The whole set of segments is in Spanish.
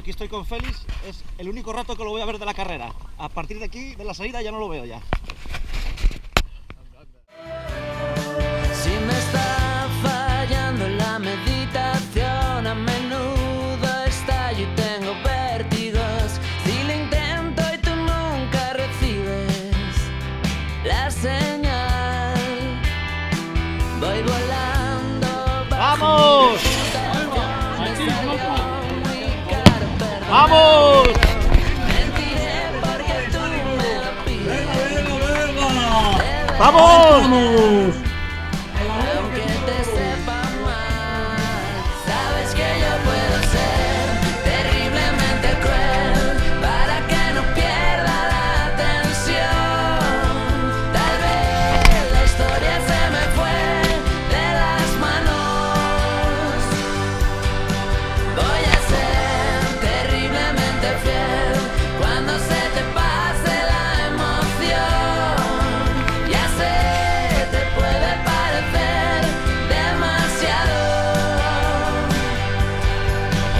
aquí estoy con Félix, es el único rato que lo voy a ver de la carrera. A partir de aquí, de la salida, ya no lo veo ya. Si me está fallando la meditación, a menudo estallo y tengo vértigos. Si lo intento y tú nunca recibes la señal, voy volando. ¡Vamos! ¡Vamos! ¡Vamos! Aunque te sepa mal, sabes que yo puedo ser terriblemente cruel para que no pierda la atención. Tal vez la historia se me fue de las manos. Voy a ser terriblemente fiel cuando se te pase la emoción. Ya sé, te puede parecer demasiado.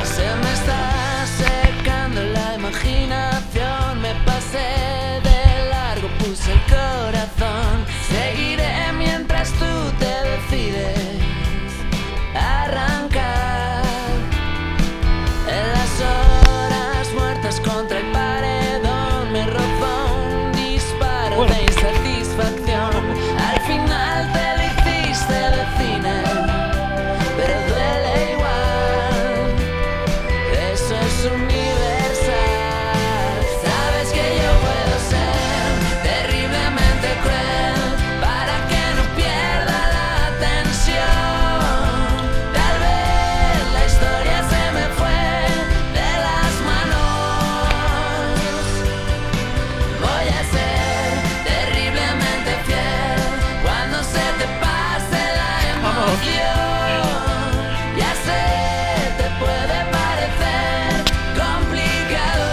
Se me está secando la imaginación. Me pasé de largo, puse el corazón. Seguiré mientras tú te decides arrancar. En las horas muertas contra el paredón me rozó un disparo de insatisfacción. Al final te lo hiciste de cine, pero duele igual. Eso es universal. Sabes que yo puedo ser terriblemente cruel para que no pierda la atención. Tal vez la historia se me fue de las manos. Voy a ser terriblemente fiel cuando se te pase la emoción. Ya sé, te puede parecer complicado.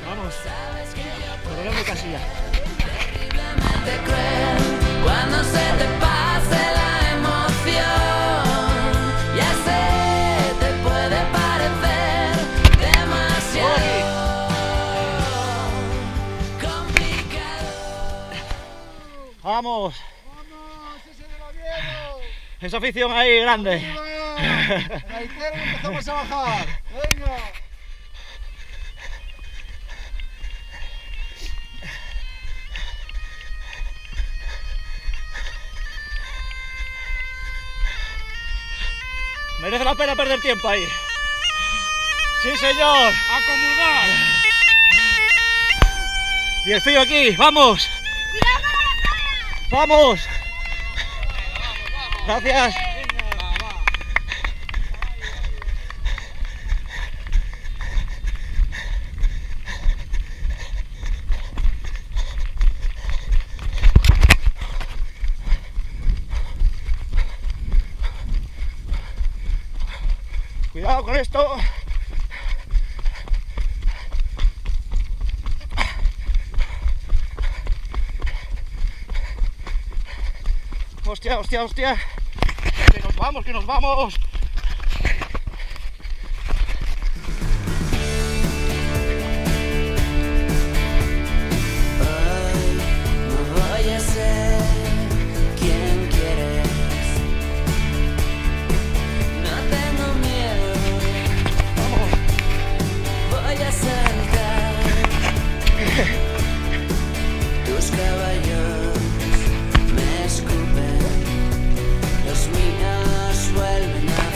Vamos. Corremos de casilla. Terriblemente cruel cuando se te pase la emoción. Ya sé, te puede parecer demasiado complicado. ¡Vamos! ¡Vamos! ¡Ese del Oviedo! Esa afición ahí grande. ¡Arriba! Gaitero, y empezamos a bajar. ¡Venga! Merece la pena perder tiempo ahí. ¡Sí, señor! ¡A comulgar! Y el frío aquí, ¡vamos! ¡Vamos! Gracias. Cuidado con esto. Hostia, hostia, hostia. Que nos vamos, que nos vamos. No voy a ser quien quieres. No tengo miedo. Voy a saltar. Tus caballos me escupen. Los míos vuelven a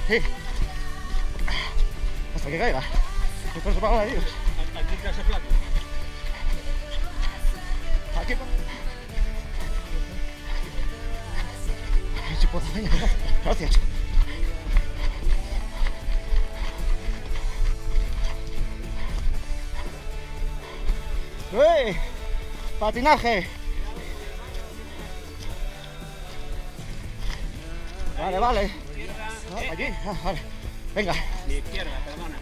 Sí. Hasta que caiga. Y por eso pago la Dios. Aquí casa plato. Aquí. Ay, si puedo. Venga, gracias. ¡Uy! Patinaje. Vale, vale. Aquí, vale. Venga. Mi izquierda, perdona.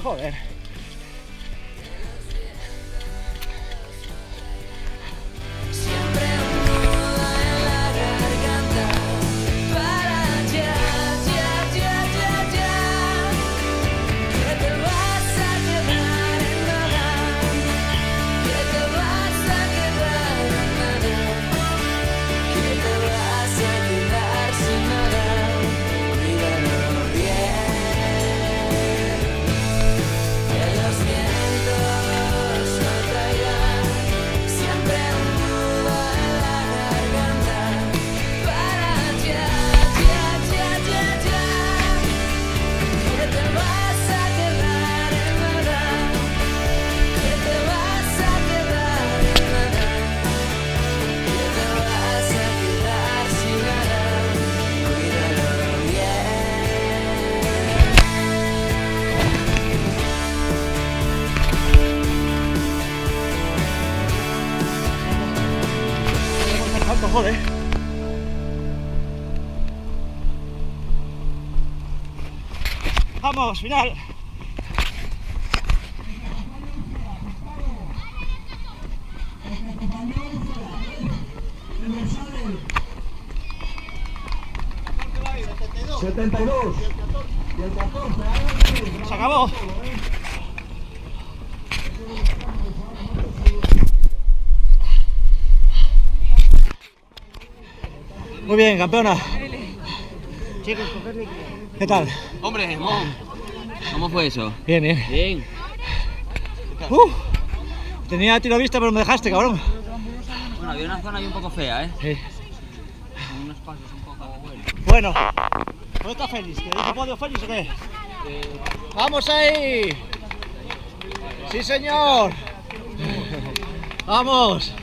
Joder. Siempre un nudo en la garganta para ya, que te vas a quedar en nada, que te vas a quedar en nada, que te vas a quedar sin nada, cuídalo bien. Que los vientos no traigan siempre un nudo en la garganta para ya, que te vas a quedar en nada, que te vas a quedar en nada, que te vas a quedar sin nada, cuídalo bien. Alto, joder. Vamos, final. Se acabó. Muy bien, campeona. ¿Qué tal? Hombre, ¿cómo fue eso? Bien, bien. Bien. Tenía tiro a vista, pero me dejaste, cabrón. Bueno, había una zona ahí un poco fea, ¿eh? Sí. Con unos pasos un poco buenos. Bueno, ¿dónde está Félix? ¿Que dice podio Félix o qué? ¡Vamos ahí! ¡Sí, señor! ¡Vamos!